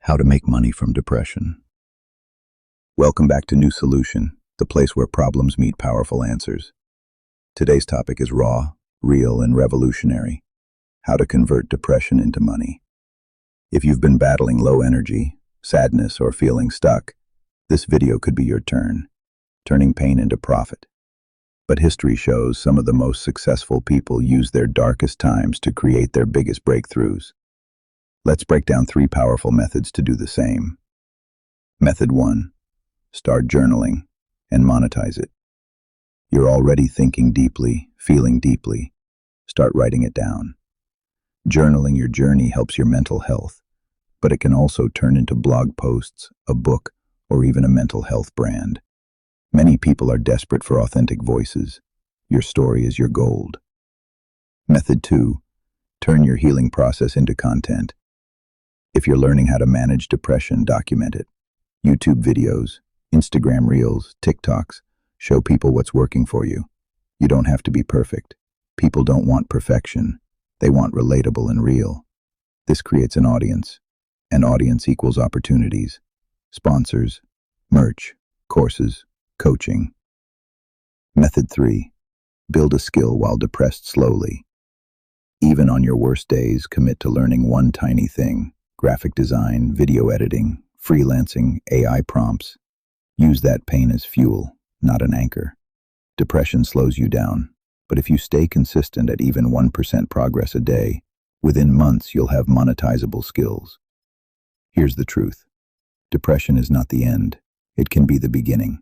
How to make money from depression. Welcome back to New Solution, the place where problems meet powerful answers. Today's topic is raw, real, and revolutionary. How to convert depression into money. If you've been battling low energy, sadness, or feeling stuck, this video could be your turn, turning pain into profit. But history shows some of the most successful people use their darkest times to create their biggest breakthroughs. Let's break down 3 powerful methods to do the same. Method 1. Start journaling and monetize it. You're already thinking deeply, feeling deeply. Start writing it down. Journaling your journey helps your mental health, but it can also turn into blog posts, a book, or even a mental health brand. Many people are desperate for authentic voices. Your story is your gold. Method 2. Turn your healing process into content. If you're learning how to manage depression, document it. YouTube videos, Instagram Reels, TikToks show people what's working for you. You don't have to be perfect. People don't want perfection. They want relatable and real. This creates an audience. An audience equals opportunities. Sponsors, merch, courses, coaching. Method 3. Build a skill while depressed slowly. Even on your worst days, commit to learning one tiny thing. Graphic design, video editing, freelancing, AI prompts. Use that pain as fuel, not an anchor. Depression slows you down, but if you stay consistent at even 1% progress a day, within months you'll have monetizable skills. Here's the truth. Depression is not the end. It can be the beginning.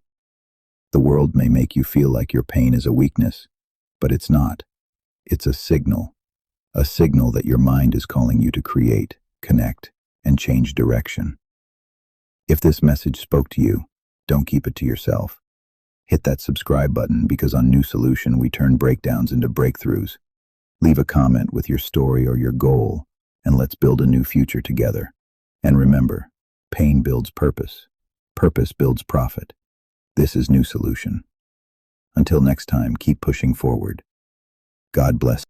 The world may make you feel like your pain is a weakness, but it's not. It's a signal that your mind is calling you to create, connect, and change direction. If this message spoke to you, don't keep it to yourself. Hit that subscribe button because on New Solution we turn breakdowns into breakthroughs. Leave a comment with your story or your goal, and let's build a new future together. And remember, pain builds purpose. Purpose builds profit. This is New Solution. Until next time, keep pushing forward. God bless.